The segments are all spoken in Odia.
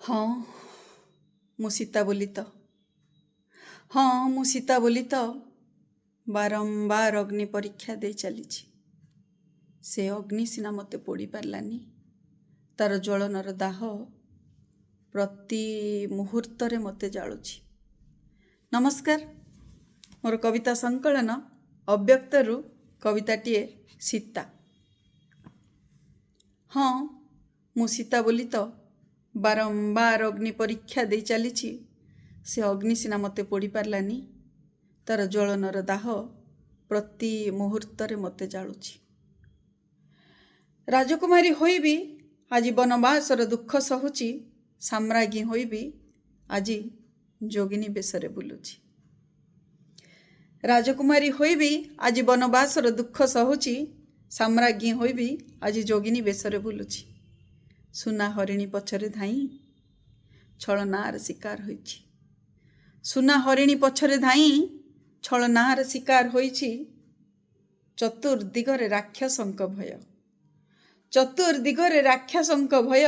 ହଁ ମୁଁ ସୀତା ବୋଲି ତ ହଁ ମୁଁ ସୀତା ବୋଲି ତ ବାରମ୍ବାର ଅଗ୍ନି ପରୀକ୍ଷା ଦେଇ ଚାଲିଛି। ସେ ଅଗ୍ନି ସିନା ମୋତେ ପୋଡ଼ି ପାରିଲାନି, ତାର ଜ୍ୱଳନର ଦାହ ପ୍ରତି ମୁହୂର୍ତ୍ତରେ ମୋତେ ଜାଳୁଛି। ନମସ୍କାର, ମୋର କବିତା ସଂକଳନ ଅବ୍ୟକ୍ତରୁ କବିତାଟିଏ ସୀତା। ହଁ ମୁଁ ସୀତା ବୋଲି ତ ବାରମ୍ବାର ଅଗ୍ନି ପରୀକ୍ଷା ଦେଇ ଚାଲିଛି। ସେ ଅଗ୍ନି ସିନା ମୋତେ ପୋଡ଼ି ପାରିଲାନି, ତାର ଜ୍ୱଳନର ଦାହ ପ୍ରତି ମୁହୂର୍ତ୍ତରେ ମୋତେ ଜାଳୁଛି। ରାଜକୁମାରୀ ହୋଇବି ଆଜି ବନବାସର ଦୁଃଖ ସହୁଛି, ସାମ୍ରାଜ୍ଞୀ ହୋଇବି ଆଜି ଯୋଗିନୀ ବେଶରେ ବୁଲୁଛି। ରାଜକୁମାରୀ ହୋଇବି ଆଜି ବନବାସର ଦୁଃଖ ସହୁଛି, ସାମ୍ରାଜ୍ଞୀ ହୋଇବି ଆଜି ଯୋଗିନୀ ବେଶରେ ବୁଲୁଛି। ସୁନା ହରିଣୀ ପଛରେ ଧାଇଁ ଛଳନାର ଶିକାର ହୋଇଛି। ସୁନା ହରିଣୀ ପଛରେ ଧାଇଁ ଛଳନାର ଶିକାର ହୋଇଛି। ଚତୁର୍ଦିଗରେ ରାକ୍ଷସଙ୍କ ଭୟ, ଚତୁର୍ଦିଗରେ ରାକ୍ଷସଙ୍କ ଭୟ,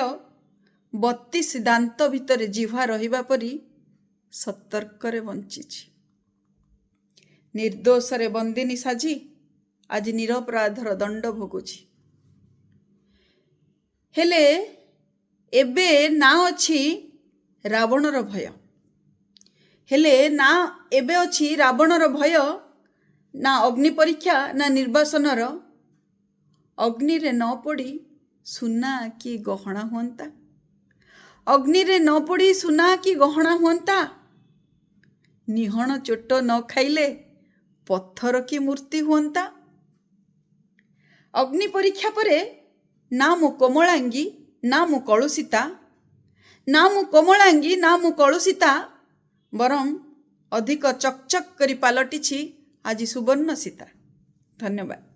32 ଦାନ୍ତ ଭିତରେ ଜିହ୍ୱା ରହିବା ପରି ସତର୍କରେ ବଞ୍ଚିଛି। ନିର୍ଦ୍ଦୋଷରେ ବନ୍ଦିନୀ ସାଜି ଆଜି ନିରପରାଧର ଦଣ୍ଡ ଭୋଗୁଛି। ହେଲେ ଏବେ ନା ଅଛି ରାବଣର ଭୟ, ହେଲେ ନା ଏବେ ଅଛି ରାବଣର ଭୟ, ନା ଅଗ୍ନି ପରୀକ୍ଷା ନା ନିର୍ବାସନର। ଅଗ୍ନିରେ ନ ପୋଡ଼ି ସୁନା କି ଗହଣା ହୁଅନ୍ତା, ଅଗ୍ନିରେ ନ ପୋଡ଼ି ସୁନା କି ଗହଣା ହୁଅନ୍ତା। ନିହଣ ଚୋଟ ନ ଖାଇଲେ ପଥର କି ମୂର୍ତ୍ତି ହୁଅନ୍ତା। ଅଗ୍ନି ପରୀକ୍ଷା ପରେ ନା ମୁଁ କୋମଳାଙ୍ଗୀ ନା ମୁଁ କଳୁଷିତା, ନା ମୁଁ କୋମଳାଙ୍ଗୀ ନା ମୁଁ କଳୁଷିତା, ବରଂ ଅଧିକ ଚକଚକ୍ କରି ପାଲଟିଛି ଆଜି ସୁବର୍ଣ୍ଣ ସୀତା। ଧନ୍ୟବାଦ।